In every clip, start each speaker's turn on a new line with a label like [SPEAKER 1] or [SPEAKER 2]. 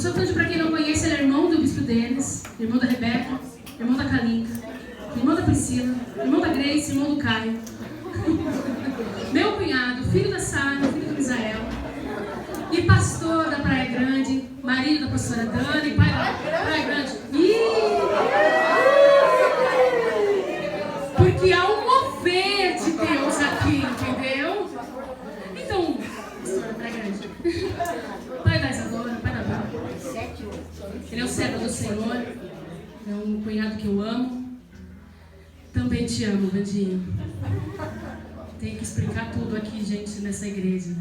[SPEAKER 1] pastor Cândido, para quem não conhece, ele é irmão do bispo Denis, irmão da Rebeca, irmão da Kalinka, irmão da Priscila, irmão da Grace, irmão do Caio. Meu cunhado, filho da Sara, filho do Misael. E pastor da Praia Grande, marido da pastora Dani, pai da Praia Grande. Porque há um mover de Deus aqui, entendeu? Então, pastor da Praia Grande. Pai da Isadora, pai da Dani. Ele é o servo do Senhor. É um cunhado que eu amo. Também te amo, Vandinho. Tem que explicar tudo aqui, gente, nessa igreja.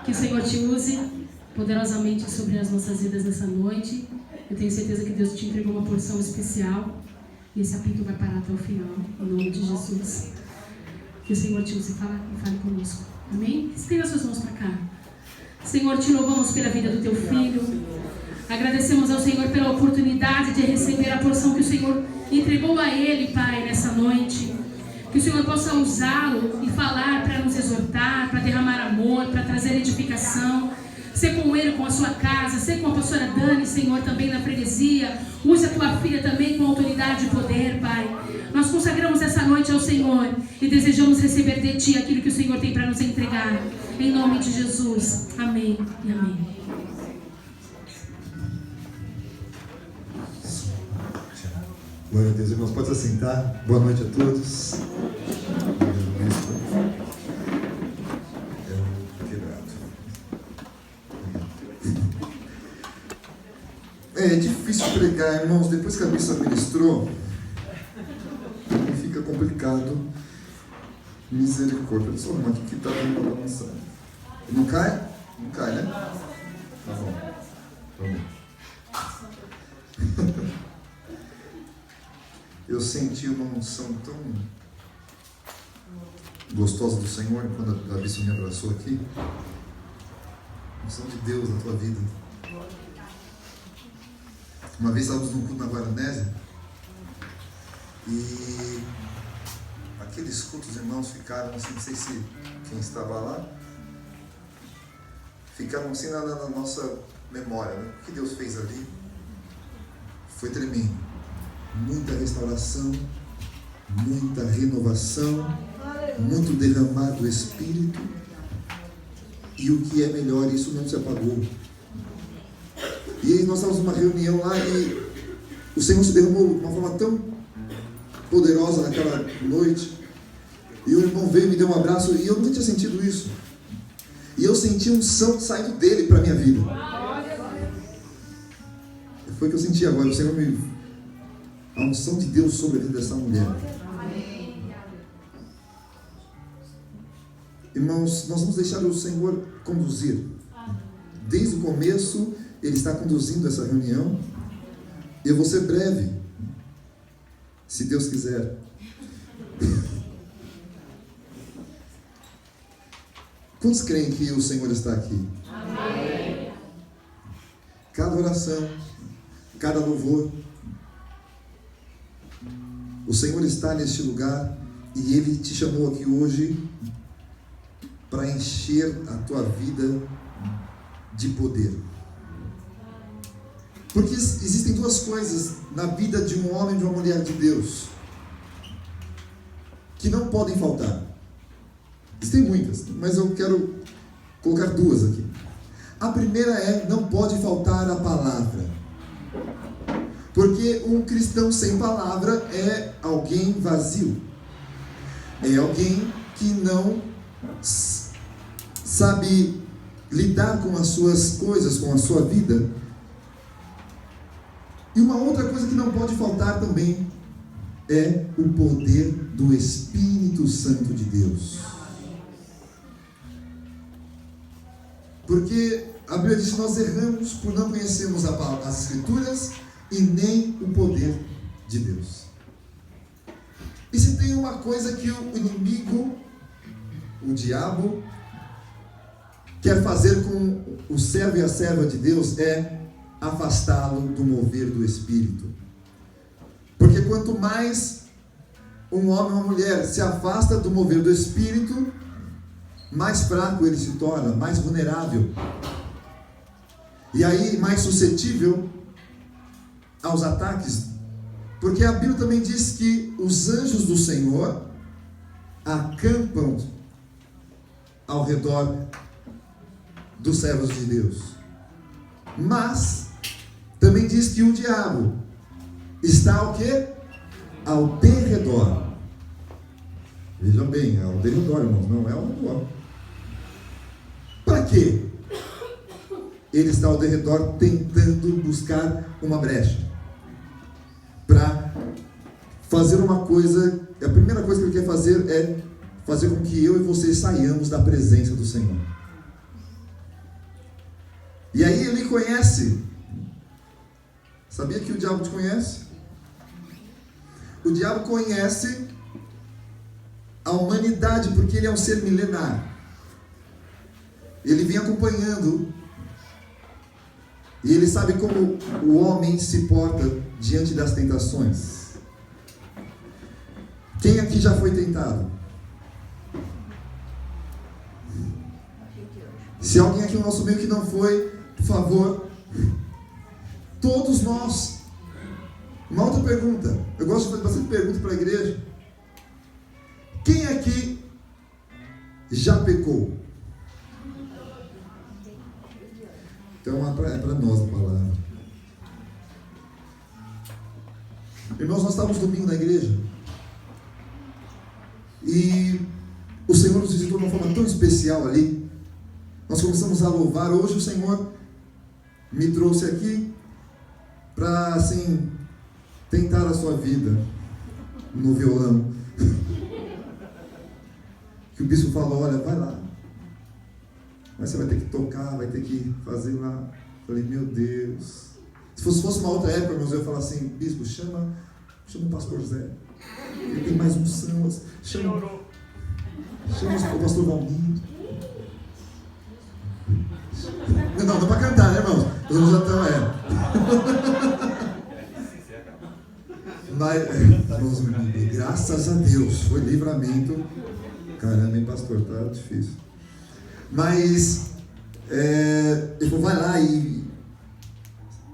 [SPEAKER 1] Que o Senhor te use poderosamente sobre as nossas vidas nessa noite. Eu tenho certeza que Deus te entregou uma porção especial. E esse apito vai parar até o final, em nome de Jesus. Que o Senhor te use e fale conosco. Amém? Estenda suas mãos para cá. Senhor, te louvamos pela vida do teu filho. Agradecemos ao Senhor pela oportunidade de receber a porção que o Senhor entregou a ele, Pai, nessa noite. Que o Senhor possa usá-lo e falar para nos exortar, para derramar amor, para trazer edificação. Ser com ele, com a sua casa, ser com a pastora Dani, Senhor, também na freguesia. Use a tua filha também com autoridade e poder, Pai. Nós consagramos essa noite ao Senhor e desejamos receber de Ti aquilo que o Senhor tem para nos entregar. Em nome de Jesus. Amém e amém.
[SPEAKER 2] Glória a Deus, irmãos, pode se assentar. Boa noite a todos. É difícil pregar, irmãos, depois que a missa ministrou, fica complicado. Misericórdia. Só uma aqui que está dando para balançar. Não cai? Não cai, né? Tá bom. Vamos. Eu senti uma unção tão gostosa do Senhor quando a bispa me abraçou aqui. Unção de Deus na tua vida. Uma vez estávamos num culto na Guaranésia e aqueles cultos, irmãos, ficaram assim, não sei se quem estava lá, ficaram assim na nossa memória, né? O que Deus fez ali foi tremendo. Muita restauração, muita renovação, muito derramar do Espírito, e o que é melhor, isso não se apagou. E aí nós estávamos numa reunião lá e o Senhor se derramou de uma forma tão poderosa naquela noite, e o irmão veio e me deu um abraço, e eu nunca tinha sentido isso, e eu senti um unção saindo dele para a minha vida. Foi o que eu senti agora. O Senhor a unção de Deus sobre a vida dessa mulher. Irmãos, nós vamos deixar o Senhor conduzir. Desde o começo, Ele está conduzindo essa reunião. Eu vou ser breve, se Deus quiser. Quantos creem que o Senhor está aqui? Amém. Cada oração, cada louvor, o Senhor está neste lugar e Ele te chamou aqui hoje para encher a tua vida de poder. Porque existem duas coisas na vida de um homem e de uma mulher de Deus que não podem faltar. Existem muitas, mas eu quero colocar duas aqui. A primeira é: não pode faltar a palavra. Porque um cristão sem palavra é alguém vazio. É alguém que não sabe lidar com as suas coisas, com a sua vida. E uma outra coisa que não pode faltar também é o poder do Espírito Santo de Deus. Porque a Bíblia diz que nós erramos por não conhecermos as Escrituras e nem o poder de Deus. E se tem uma coisa que o inimigo, o diabo, quer fazer com o servo e a serva de Deus, é afastá-lo do mover do Espírito. Porque quanto mais um homem ou uma mulher se afasta do mover do Espírito, mais fraco ele se torna, mais vulnerável. E aí mais suscetível aos ataques, porque a Bíblia também diz que os anjos do Senhor acampam ao redor dos servos de Deus. Mas também diz que o diabo está ao quê? Ao derredor. Vejam bem, é ao derredor, irmãos, não é ao redor. Para quê? Ele está ao derredor tentando buscar uma brecha para fazer uma coisa. A primeira coisa que ele quer fazer é fazer com que eu e você saiamos da presença do Senhor. E aí ele conhece. Sabia que o diabo te conhece? O diabo conhece a humanidade porque ele é um ser milenar. Ele vem acompanhando. E ele sabe como o homem se porta diante das tentações. Quem aqui já foi tentado? Se alguém aqui no nosso meio que não foi, por favor. Todos nós. Uma outra pergunta. Eu gosto de fazer bastante perguntas para a igreja. Quem aqui já pecou? Então é para nós a palavra. Irmãos, nós estávamos domingo na igreja e o Senhor nos visitou de uma forma tão especial ali. Nós começamos a louvar. Hoje o Senhor me trouxe aqui para, assim, tentar a sua vida no violão. Que o bispo falou: olha, vai lá, mas você vai ter que tocar, vai ter que fazer lá. Falei: meu Deus. Se fosse uma outra época, eu ia falar assim: bispo, chama o pastor Zé, ele tem mais unção. Chama o pastor Valmir. Não é para cantar, né, irmãos? Os irmãos já estão, Mas, graças a Deus, foi livramento. Caramba, hein, pastor, tá difícil. Mas, ele falou: vai lá e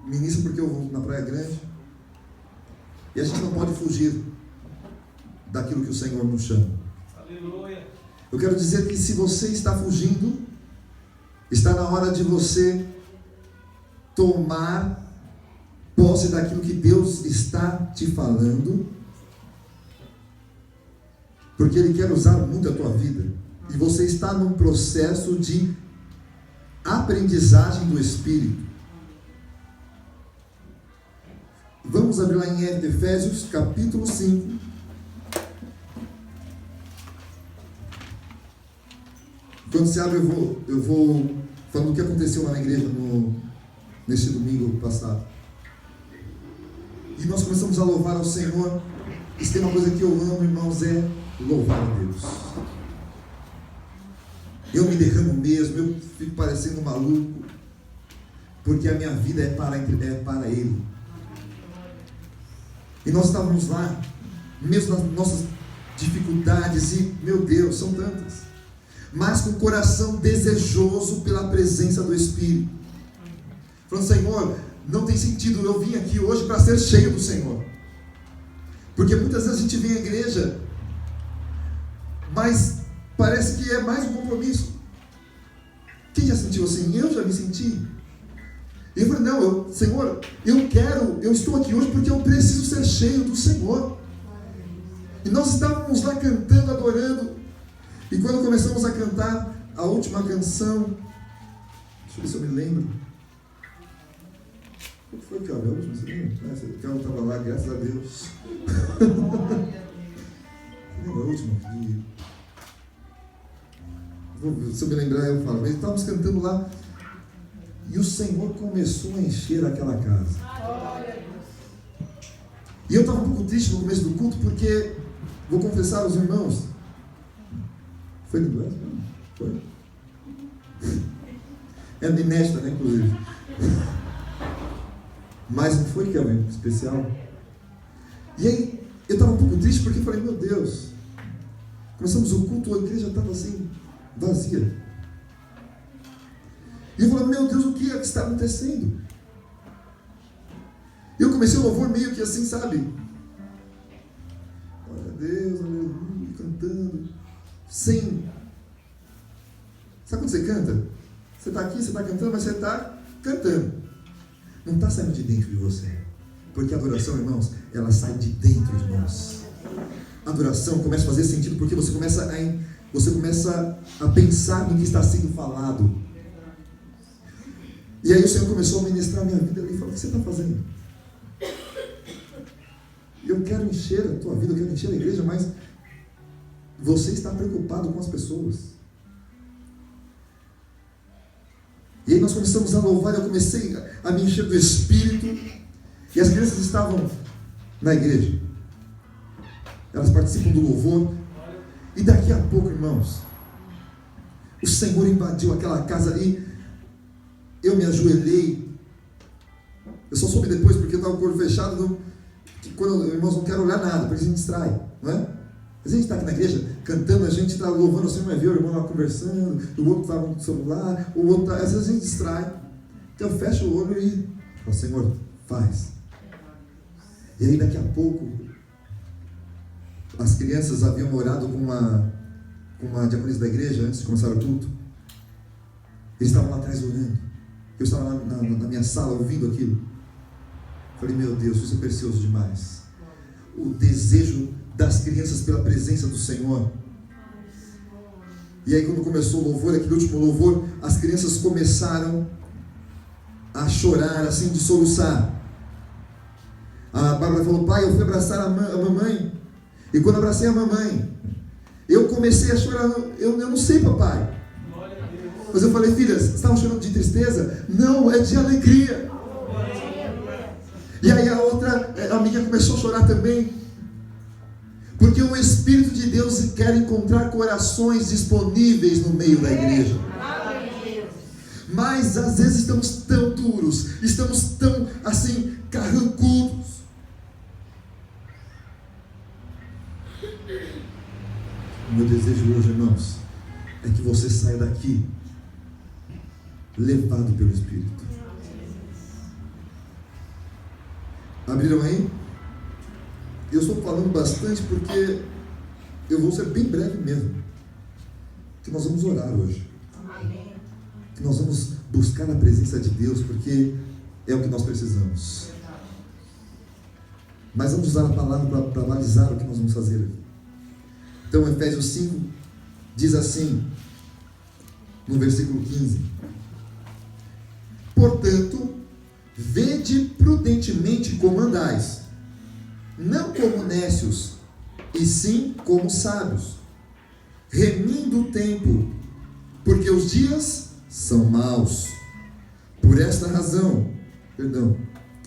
[SPEAKER 2] ministra, porque eu vou na Praia Grande. E a gente não pode fugir daquilo que o Senhor nos chama. Aleluia. Eu quero dizer que se você está fugindo, está na hora de você tomar posse daquilo que Deus está te falando, porque Ele quer usar muito a tua vida, e você está num processo de aprendizagem do Espírito. Vamos abrir lá em Efésios capítulo 5. Quando se abre, eu vou falando o que aconteceu lá na igreja nesse domingo passado. E nós começamos a louvar ao Senhor. E se tem uma coisa que eu amo, irmãos, é louvar a Deus. Eu me derramo mesmo, eu fico parecendo um maluco, porque a minha vida é para Ele. E nós estávamos lá, mesmo nas nossas dificuldades, e, meu Deus, são tantas, mas com o coração desejoso pela presença do Espírito. Falando: Senhor, não tem sentido eu vim aqui hoje para ser cheio do Senhor. Porque muitas vezes a gente vem à igreja, mas parece que é mais um compromisso. Quem já sentiu assim? Eu já me senti. E eu falei: não, Senhor, eu estou aqui hoje porque eu preciso ser cheio do Senhor. E nós estávamos lá cantando, adorando. E quando começamos a cantar a última canção, deixa eu ver se eu me lembro. O que foi, Kelvin? A última, você lembra? O Kelvin estava lá, graças a Deus. Lembra a última? Se eu me lembrar, eu falo. Mas estávamos cantando lá, e o Senhor começou a encher aquela casa. E eu estava um pouco triste no começo do culto, porque, vou confessar aos irmãos, foi do Brasil? Foi? É inédita, né, inclusive. Mas não foi, que é um especial. E aí, eu estava um pouco triste, porque eu falei: meu Deus, começamos o culto, a igreja estava assim, vazia. E eu falei, meu Deus, o que é que está acontecendo? E eu comecei o louvor meio que assim, sabe? Glória a Deus, aleluia, cantando. Sem... Sabe quando você canta? Você está aqui, você está cantando, mas você está cantando. Não está saindo de dentro de você. Porque a adoração, irmãos, ela sai de dentro de nós. A adoração começa a fazer sentido porque você começa a pensar no que está sendo falado. E aí o Senhor começou a ministrar a minha vida e falou, o que você está fazendo? Eu quero encher a tua vida, eu quero encher a igreja, mas você está preocupado com as pessoas. E aí nós começamos a louvar, eu comecei a me encher do Espírito, e as crianças estavam na igreja. Elas participam do louvor, e daqui a pouco, irmãos, o Senhor invadiu aquela casa ali, eu me ajoelhei, eu só soube depois porque eu estava com o corpo fechado, que quando, irmãos, não quero olhar nada, porque a gente distrai, não é? Às vezes a gente está aqui na igreja cantando, a gente está louvando, o Senhor vai ver o irmão lá conversando, o outro está no celular, o outro às vezes a gente distrai. Então eu fecho o olho e falo, Senhor, faz. E aí daqui a pouco, as crianças haviam orado com uma diaconisa da igreja antes de começar o culto. Eles estavam lá atrás orando. Eu estava lá na minha sala ouvindo aquilo. Falei, meu Deus, isso é precioso demais. O desejo das crianças pela presença do Senhor. E aí quando começou o louvor, aquele último louvor, as crianças começaram a chorar, assim, de soluçar. A Bárbara falou, pai, eu fui abraçar a mamãe, e quando abracei a mamãe, eu comecei a chorar, eu não sei, papai. Mas eu falei, filhas, estavam chorando de tristeza? Não, é de alegria. E aí a outra amiga começou a chorar também. Porque o Espírito de Deus quer encontrar corações disponíveis no meio da igreja. Mas às vezes estamos tão duros, estamos tão assim, carrancudos. O meu desejo hoje, irmãos, é que você saia daqui levado pelo Espírito. Abriram aí? Eu estou falando bastante porque eu vou ser bem breve mesmo. Que nós vamos orar hoje. Que nós vamos buscar a presença de Deus, porque é o que nós precisamos. Mas vamos usar a palavra para balizar o que nós vamos fazer aqui. Então, Efésios 5 diz assim, no versículo 15: portanto, vede prudentemente como andais, não como nécios, e sim como sábios, remindo o tempo, porque os dias são maus. Por esta razão,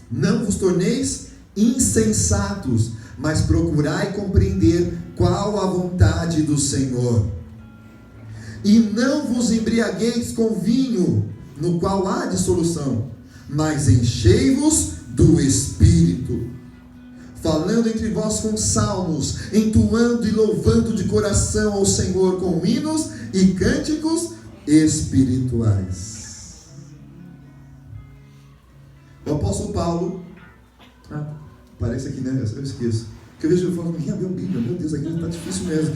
[SPEAKER 2] não vos torneis insensatos, mas procurai compreender qual a vontade do Senhor. E não vos embriagueis com vinho, no qual há dissolução, mas enchei-vos do Espírito, falando entre vós com salmos, entoando e louvando de coração ao Senhor com hinos e cânticos espirituais. O apóstolo Paulo, aparece aqui, né? Eu esqueço. Porque eu vejo ele falando, quem abriu a Bíblia? Meu Deus, a igreja está difícil mesmo.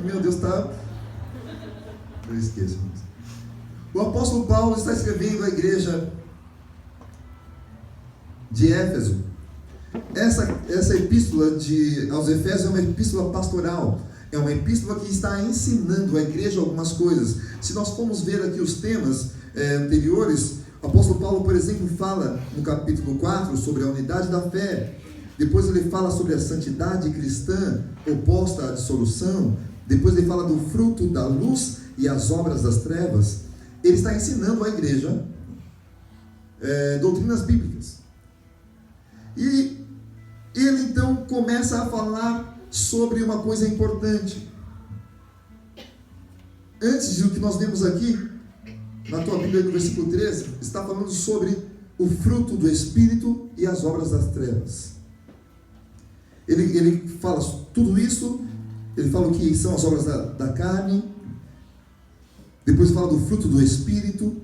[SPEAKER 2] Meu Deus, está... Eu esqueço. O apóstolo Paulo está escrevendo à igreja de Éfeso. Essa epístola aos Efésios é uma epístola pastoral. É uma epístola que está ensinando a igreja algumas coisas. Se nós formos ver aqui os temas anteriores, o apóstolo Paulo, por exemplo, fala no capítulo 4 sobre a unidade da fé. Depois ele fala sobre a santidade cristã oposta à dissolução. Depois ele fala do fruto da luz e as obras das trevas. Ele está ensinando à igreja doutrinas bíblicas. E ele então começa a falar sobre uma coisa importante. Antes do que nós vemos aqui, na tua Bíblia, no versículo 13, está falando sobre o fruto do Espírito e as obras das trevas. Ele fala tudo isso, ele fala o que são as obras da carne, Depois fala do fruto do Espírito.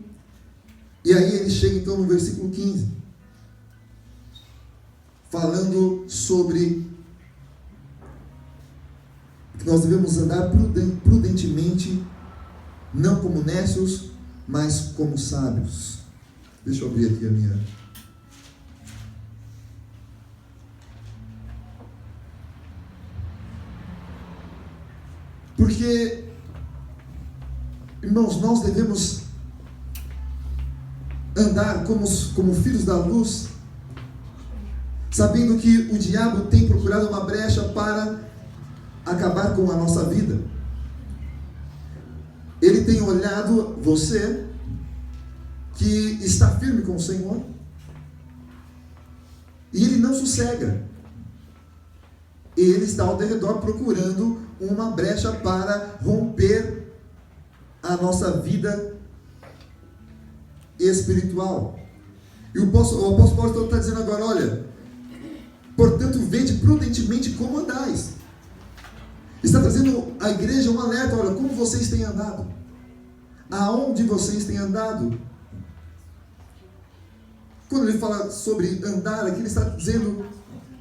[SPEAKER 2] E aí ele chega então no versículo 15, falando sobre que nós devemos andar prudentemente, não como necios, mas como sábios. Deixa eu abrir aqui a minha... Porque, irmãos, nós devemos andar como filhos da luz, sabendo que o diabo tem procurado uma brecha para acabar com a nossa vida. Ele tem olhado você, que está firme com o Senhor, e ele não sossega. Ele está ao redor procurando uma brecha para romper a nossa vida espiritual. E o apóstolo Paulo está dizendo agora, olha, portanto, vede prudentemente como andais. Está trazendo à igreja um alerta, olha, como vocês têm andado? Aonde vocês têm andado? Quando ele fala sobre andar aqui, ele está dizendo,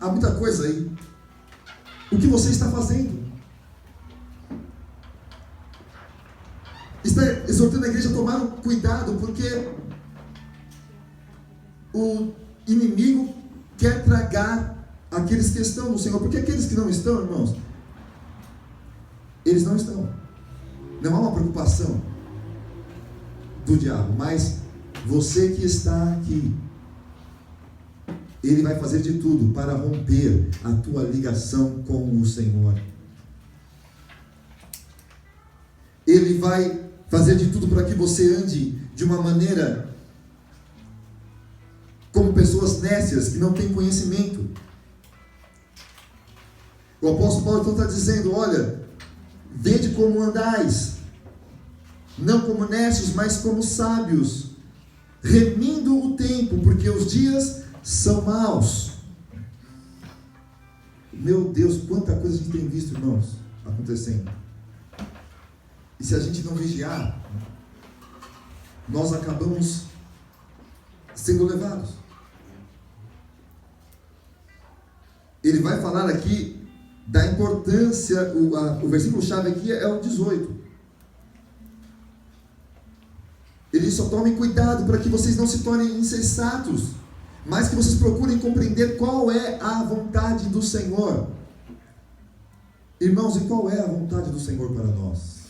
[SPEAKER 2] há muita coisa aí. O que você está fazendo? Está exortando a igreja a tomar cuidado, porque o inimigo quer tragar aqueles que estão no Senhor. Porque aqueles que não estão, irmãos, eles não estão. Não há uma preocupação do diabo, mas você que está aqui, ele vai fazer de tudo para romper a tua ligação com o Senhor. Ele vai fazer de tudo para que você ande de uma maneira como pessoas nécias, que não têm conhecimento. O apóstolo Paulo então está dizendo, olha, vede como andais, não como nécios, mas como sábios, remindo o tempo, porque os dias são maus. Meu Deus, quanta coisa a gente tem visto, irmãos, acontecendo. E se a gente não vigiar, nós acabamos sendo levados. Ele vai falar aqui da importância, o versículo-chave aqui é o 18. Ele diz, só tomem cuidado para que vocês não se tornem insensatos, mas que vocês procurem compreender qual é a vontade do Senhor. Irmãos, e qual é a vontade do Senhor para nós?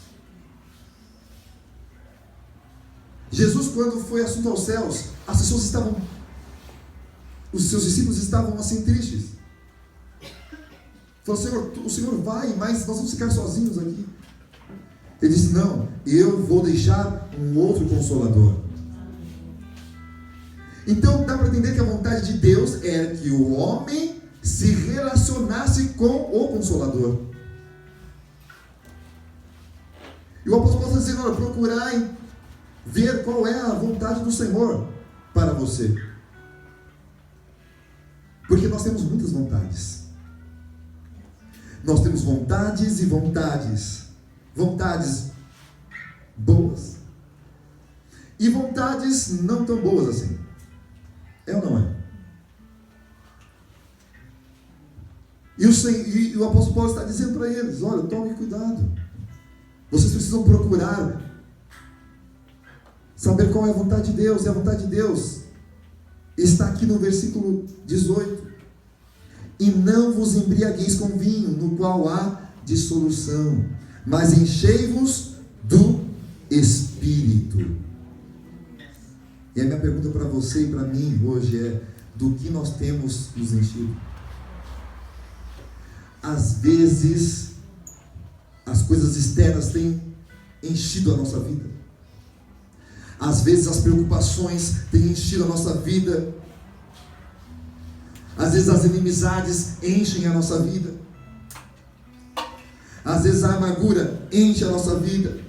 [SPEAKER 2] Jesus, quando foi assunto aos céus, as pessoas estavam, os seus discípulos estavam assim tristes. Falou, Senhor, o Senhor vai, mas nós vamos ficar sozinhos aqui. Ele disse, não, eu vou deixar um outro Consolador. Então dá para entender que a vontade de Deus é que o homem se relacionasse com o Consolador. E o apóstolo Paulo está dizendo, olha, procurai ver qual é a vontade do Senhor para você. Porque nós temos muitas vontades. Nós temos vontades e vontades. Vontades boas e vontades não tão boas assim. É ou não é? E o apóstolo Paulo está dizendo para eles, olha, tome cuidado. Vocês precisam procurar saber qual é a vontade de Deus. E a vontade de Deus está aqui no versículo 18. E não vos embriagueis com vinho, no qual há dissolução, mas enchei-vos do Espírito. E a minha pergunta para você e para mim hoje é, do que nós temos nos enchido? Às vezes, as coisas externas têm enchido a nossa vida. Às vezes as preocupações têm enchido a nossa vida. Às vezes as inimizades enchem a nossa vida. Às vezes a amargura enche a nossa vida.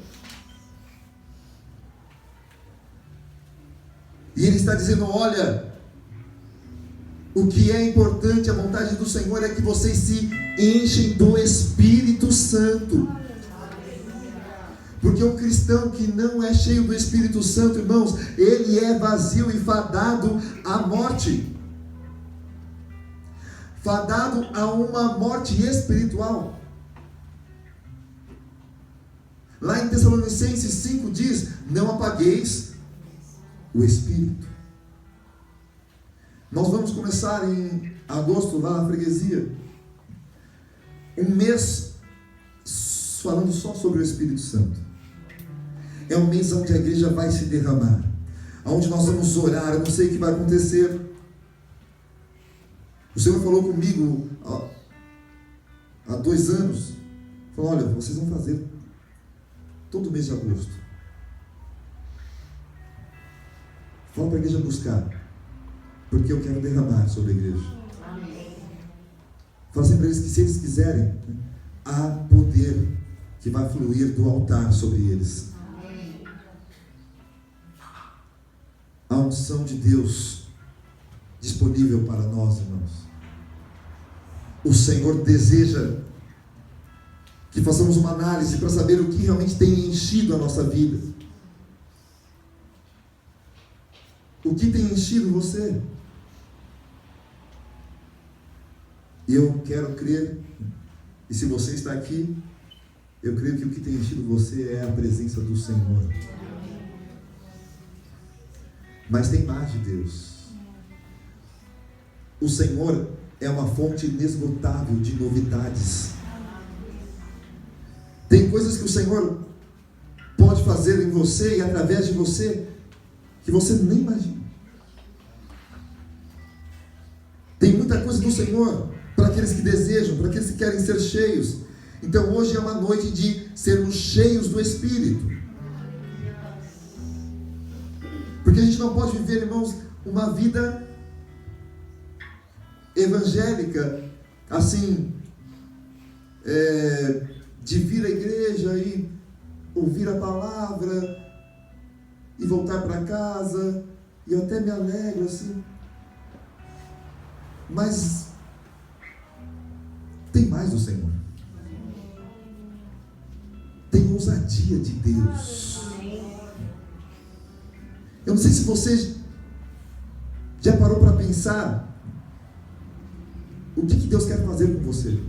[SPEAKER 2] E ele está dizendo, olha, o que é importante, a vontade do Senhor é que vocês se enchem do Espírito Santo. Porque um cristão que não é cheio do Espírito Santo, irmãos, ele é vazio e fadado à morte. Fadado a uma morte espiritual. Lá em Tessalonicenses 5 diz: não apagueis o Espírito. Nós vamos começar em agosto lá na freguesia um mês falando só sobre o Espírito Santo. É um mês onde a igreja vai se derramar, onde nós vamos orar. Eu não sei o que vai acontecer. O Senhor falou comigo há 2 anos. Falou: olha, vocês vão fazer todo mês de agosto. Fala para a igreja buscar, porque eu quero derramar sobre a igreja. Fala assim para eles que, se eles quiserem, há poder que vai fluir do altar sobre eles. A unção de Deus disponível para nós, irmãos. O Senhor deseja que façamos uma análise para saber o que realmente tem enchido a nossa vida. O que tem enchido você? Eu quero crer, e se você está aqui, eu creio que o que tem enchido você é a presença do Senhor. Mas tem mais de Deus. O Senhor é uma fonte inesgotável de novidades. Tem coisas que o Senhor pode fazer em você e através de você que você nem imagina. Tem muita coisa do Senhor para aqueles que desejam, para aqueles que querem ser cheios. Então hoje é uma noite de sermos cheios do Espírito. Porque a gente não pode viver, irmãos, uma vida evangélica assim, de vir à igreja e ouvir a palavra e voltar para casa, e eu até me alegro assim, mas tem mais do Senhor, tem ousadia de Deus. Eu não sei se você já parou para pensar o que Deus quer fazer com você.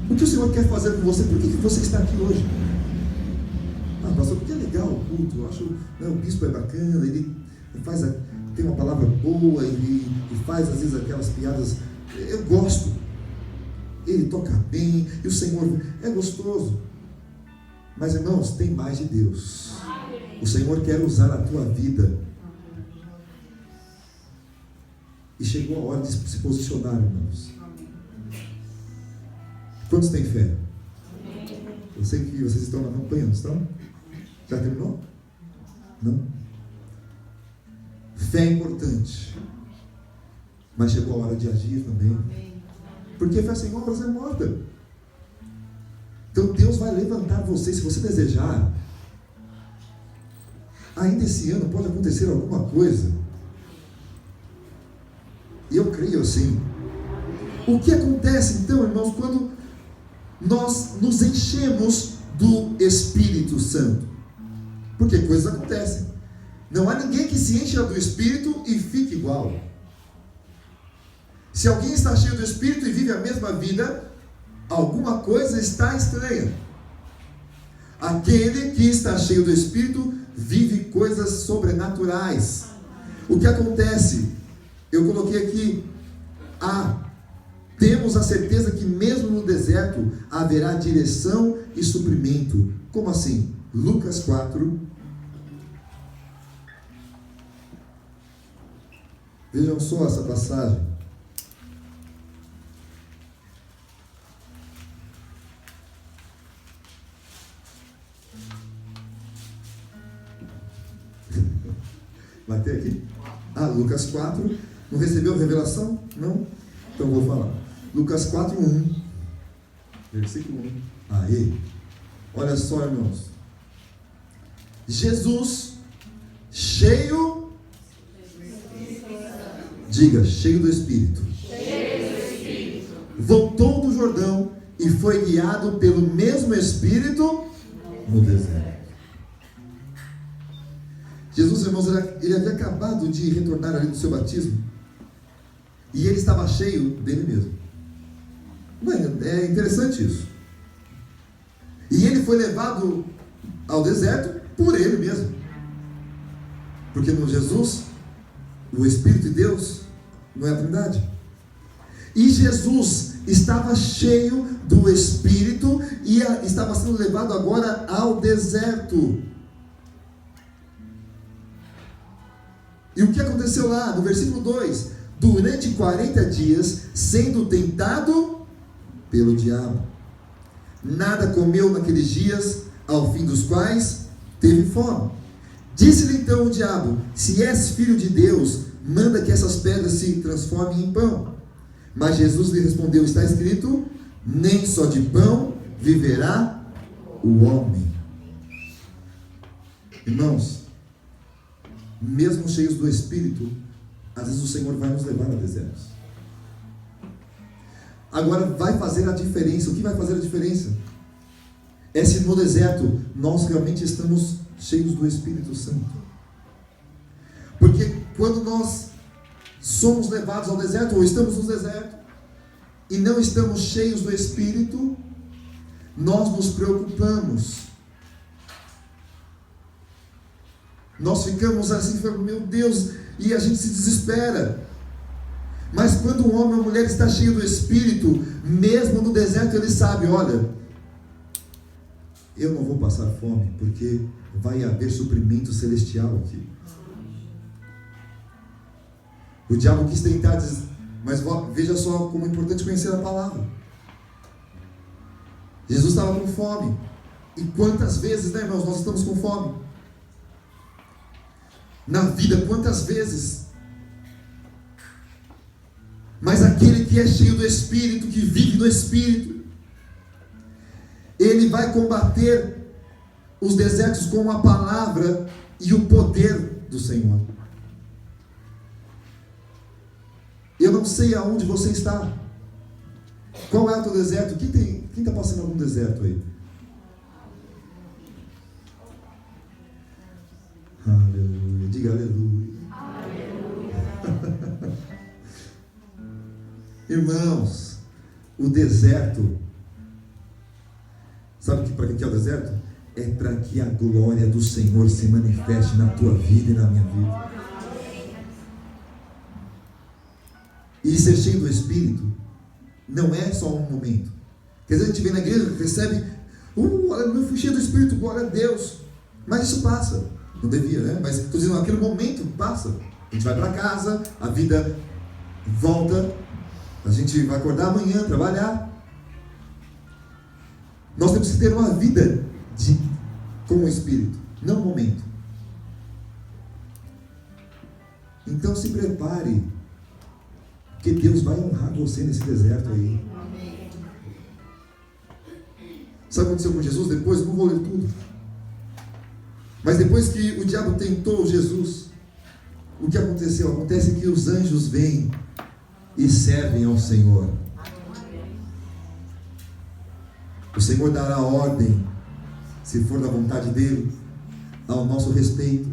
[SPEAKER 2] O que o Senhor quer fazer com você? Por que você está aqui hoje? Ah, pastor, porque é legal o culto. Eu acho, o bispo é bacana, ele tem uma palavra boa, ele faz às vezes aquelas piadas. Eu gosto. Ele toca bem, e o Senhor é gostoso. Mas, irmãos, tem mais de Deus. O Senhor quer usar a tua vida. E chegou a hora de se posicionar, irmãos. Quantos têm fé? Eu sei que vocês estão na campanha, não estão? Já terminou? Não? Fé é importante. Mas chegou a hora de agir também. Porque fé sem obras é morta. Então Deus vai levantar você, se você desejar. Ainda esse ano pode acontecer alguma coisa. E eu creio assim. O que acontece então, irmãos, quando nós nos enchemos do Espírito Santo? Porque coisas acontecem. Não há ninguém que se encha do Espírito e fique igual. Se alguém está cheio do Espírito e vive a mesma vida, alguma coisa está estranha. Aquele que está cheio do Espírito vive coisas sobrenaturais. O que acontece? Eu coloquei aqui: temos a certeza que mesmo no deserto haverá direção e suprimento. Como assim? Lucas 4. Vejam só essa passagem. Vai ter aqui? Lucas 4. Não recebeu revelação? Não? Então vou falar. Lucas 4, 1. Versículo 1. Aí. Olha só, irmãos. Jesus, cheio. Diga, cheio do Espírito. Voltou do Jordão e foi guiado pelo mesmo Espírito no deserto. Jesus, irmãos, ele havia acabado de retornar ali do seu batismo e ele estava cheio dele mesmo. É interessante isso. E ele foi levado ao deserto por ele mesmo, porque no Jesus o Espírito de Deus não é a Trindade. E Jesus estava cheio do Espírito e estava sendo levado agora ao deserto. E o que aconteceu lá? No versículo 2: durante 40 dias, sendo tentado pelo diabo, nada comeu naqueles dias, ao fim dos quais teve fome. Disse-lhe então o diabo: se és filho de Deus, manda que essas pedras se transformem em pão. Mas Jesus lhe respondeu: está escrito, nem só de pão viverá o homem. Irmãos, mesmo cheios do Espírito, às vezes o Senhor vai nos levar a desertos. Agora, vai fazer a diferença. O que vai fazer a diferença? É se no deserto nós realmente estamos cheios do Espírito Santo. Porque quando nós somos levados ao deserto, ou estamos no deserto, e não estamos cheios do Espírito, nós nos preocupamos. Nós ficamos assim, meu Deus, e a gente se desespera. Mas quando um homem ou mulher está cheio do Espírito, mesmo no deserto, ele sabe: olha, eu não vou passar fome, porque vai haver suprimento celestial aqui. O diabo quis tentar dizer, mas veja só como é importante conhecer a palavra. Jesus estava com fome. E quantas vezes, né, irmãos, nós estamos com fome? Na vida, quantas vezes? Mas aquele que é cheio do Espírito, que vive no Espírito, ele vai combater os desertos com a palavra e o poder do Senhor. Eu não sei aonde você está. Qual é o teu deserto? Quem está passando algum deserto aí? Aleluia. Diga aleluia. Aleluia. Irmãos, o deserto, sabe para que é o deserto? É para que a glória do Senhor se manifeste na tua vida e na minha vida. E ser cheio do Espírito não é só um momento. Quer dizer, a gente vem na igreja, recebe, olha, eu fui cheio do Espírito, glória a Deus. Mas isso passa. Não devia, né? Mas estou dizendo, aquele momento passa. A gente vai para casa, a vida volta, a gente vai acordar amanhã, trabalhar. Nós temos que ter uma vida com o Espírito, não um momento. Então se prepare, porque Deus vai honrar você nesse deserto aí. Sabe o que aconteceu com Jesus depois? Não vou ler tudo. Mas depois que o diabo tentou Jesus, o que aconteceu? Acontece que os anjos vêm e servem ao Senhor. O Senhor dará ordem, se for da vontade dele, ao nosso respeito.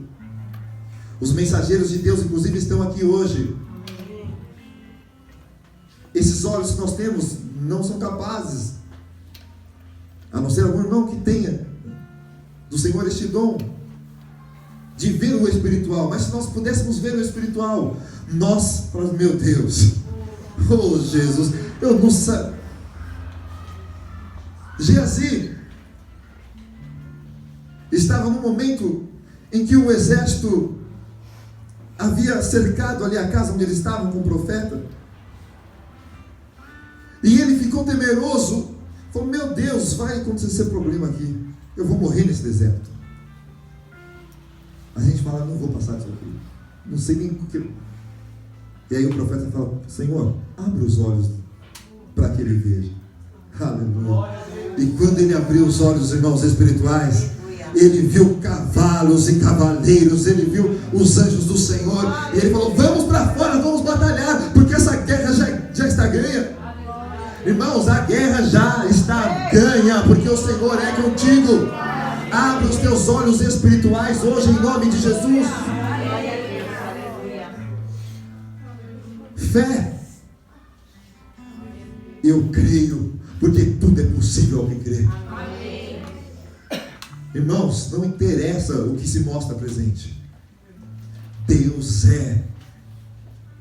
[SPEAKER 2] Os mensageiros de Deus, inclusive, estão aqui hoje. Esses olhos que nós temos não são capazes, a não ser algum irmão que tenha do Senhor este dom de ver o espiritual. Mas se nós pudéssemos ver o espiritual, nós falamos: meu Deus, oh Jesus, eu não sei. Geazi estava num momento em que o exército havia cercado ali a casa onde eles estavam com o profeta, e ele ficou temeroso. Falou: meu Deus, vai acontecer problema aqui, eu vou morrer nesse deserto. A gente fala: não vou passar isso aqui, não sei nem o que. E aí o profeta fala: Senhor, abre os olhos para que ele veja. Aleluia. E quando ele abriu os olhos, irmãos espirituais, ele viu cavalos e cavaleiros, ele viu os anjos do Senhor, e ele falou: vamos para fora, vamos batalhar, porque essa guerra já está ganha. Irmãos, a guerra já está ganha, porque o Senhor é contigo. Abre os teus olhos espirituais hoje em nome de Jesus. Fé. Eu creio, porque tudo é possível ao que crê. Irmãos, não interessa o que se mostra presente. Deus é.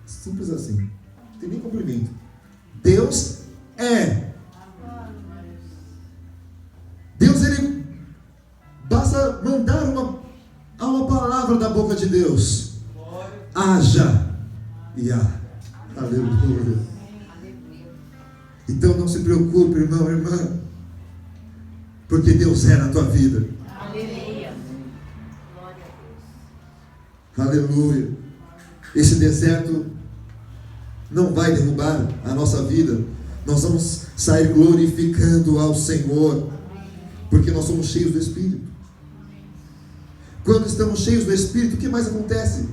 [SPEAKER 2] Simples assim. Não tem nem complemento. Deus é. Deus, ele basta mandar uma palavra da boca de Deus. Haja e há. Aleluia. Então não se preocupe, irmão, irmã, porque Deus é na tua vida. Aleluia. Esse deserto não vai derrubar a nossa vida. Nós vamos sair glorificando ao Senhor, porque nós somos cheios do Espírito. Quando estamos cheios do Espírito, o que mais acontece?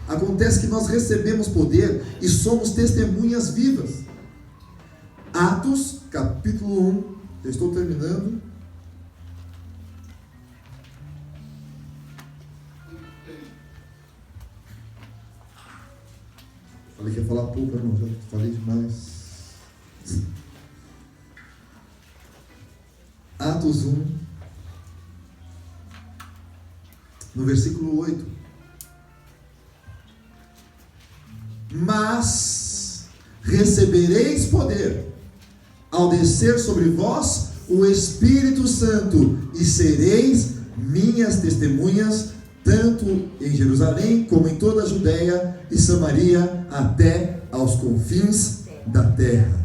[SPEAKER 2] Acontece que nós recebemos poder e somos testemunhas vivas. Atos, capítulo 1, eu estou terminando. Falei que ia falar pouco, irmão, já falei demais. Atos 1, no versículo 8. Mas recebereis poder ao descer sobre vós o Espírito Santo, e sereis minhas testemunhas, tanto em Jerusalém, como em toda a Judeia e Samaria, até aos confins da terra.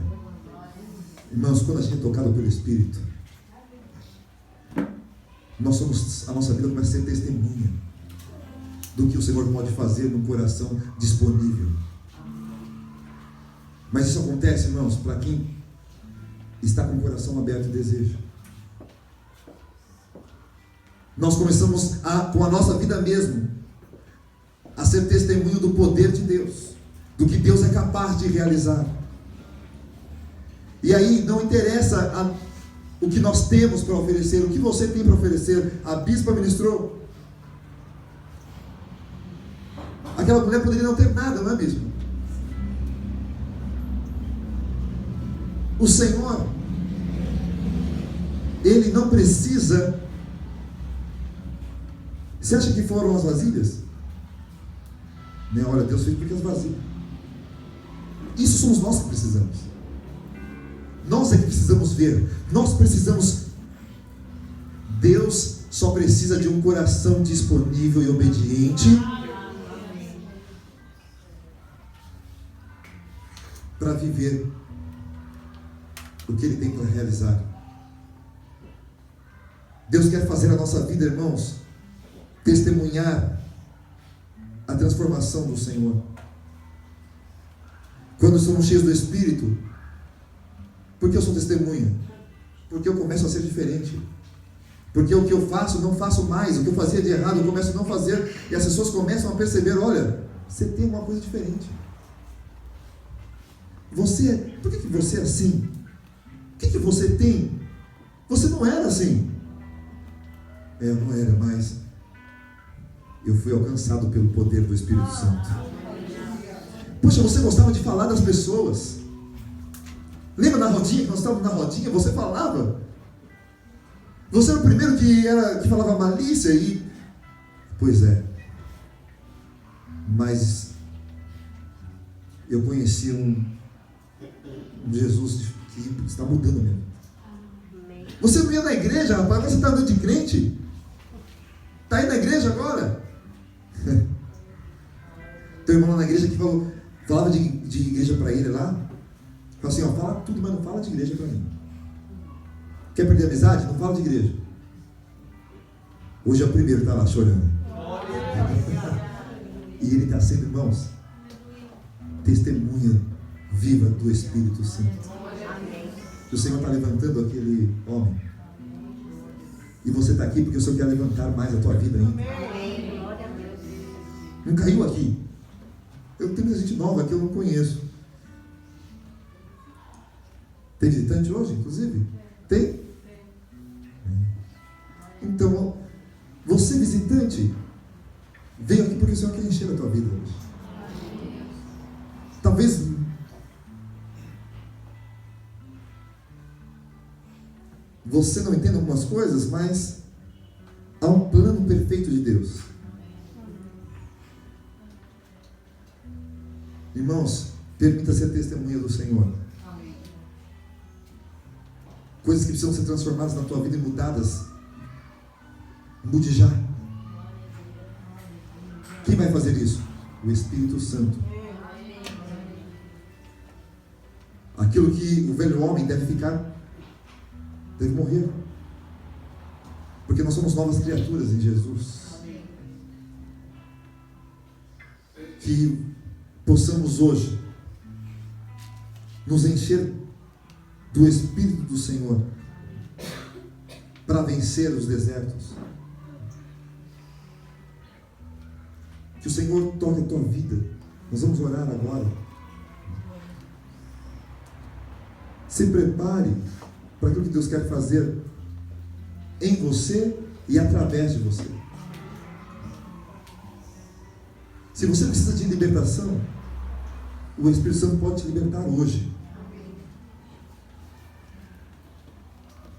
[SPEAKER 2] Irmãos, quando a gente é tocado pelo Espírito, a nossa vida começa a ser testemunha do que o Senhor pode fazer no coração disponível. Mas isso acontece, irmãos, para quem está com o coração aberto e desejo. Nós começamos com a nossa vida mesmo a ser testemunho do poder de Deus, do que Deus é capaz de realizar. E aí não interessa o que nós temos para oferecer, o que você tem para oferecer. A bispa ministrou. Aquela mulher poderia não ter nada, não é mesmo? O Senhor, Ele não precisa. Você acha que foram as vasilhas? Né? Olha, Deus fez porque as vasilhas. Isso somos nós que precisamos. Nós é que precisamos ver. Nós precisamos. Deus só precisa de um coração disponível e obediente para viver o que Ele tem para realizar. Deus quer fazer a nossa vida, irmãos, testemunhar a transformação do Senhor. Quando somos cheios do Espírito, porque eu sou testemunha? Porque eu começo a ser diferente. Porque o que eu faço, não faço mais. O que eu fazia de errado, eu começo a não fazer. E as pessoas começam a perceber, olha, você tem uma coisa diferente. Por que você é assim? O que você tem? Você não era assim. Eu não era, mas eu fui alcançado pelo poder do Espírito Santo. Poxa, você gostava de falar das pessoas. Lembra na rodinha, que nós estávamos na rodinha, você falava. Você era o primeiro que falava malícia e... Pois é. Mas eu conheci um Jesus que está mudando mesmo. Você não ia na igreja, rapaz, você está andando de crente? Está aí na igreja agora? Tem um irmão lá na igreja que falava de igreja para ele lá. Falou assim, ó, fala tudo, mas não fala de igreja para mim. Quer perder a amizade? Não fala de igreja. Hoje é o primeiro que está lá chorando. E ele está sendo, irmãos, testemunha viva do Espírito Santo. O Senhor está levantando aquele homem. E você está aqui porque o Senhor quer levantar mais a tua vida ainda. Não caiu aqui. Eu tenho muita gente nova que eu não conheço. Tem visitante hoje, inclusive? Tem? Então, você visitante, veio aqui porque o Senhor quer encher a tua vida hoje. Talvez você não entenda algumas coisas, mas há um plano perfeito de Deus. Irmãos, permita ser testemunha do Senhor. Coisas que precisam ser transformadas na tua vida e mudadas. Mude já. Quem vai fazer isso? O Espírito Santo. Aquilo que o velho homem deve ficar, deve morrer. Porque nós somos novas criaturas em Jesus. Que possamos hoje nos encher do Espírito do Senhor para vencer os desertos. Que o Senhor toque a tua vida. Nós vamos orar agora. Se prepare para aquilo que Deus quer fazer em você e através de você. Se você precisa de libertação, o Espírito Santo pode te libertar hoje.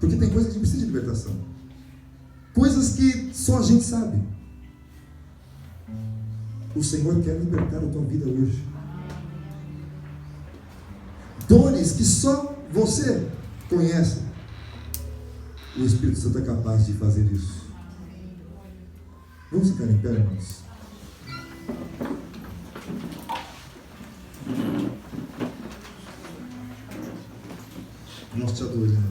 [SPEAKER 2] Porque tem coisas que a gente precisa de libertação. Coisas que só a gente sabe. O Senhor quer libertar a tua vida hoje. Dores que só você conhece. O Espírito Santo é capaz de fazer isso. Vamos ficar em pé, irmãos. Nós te adoramos.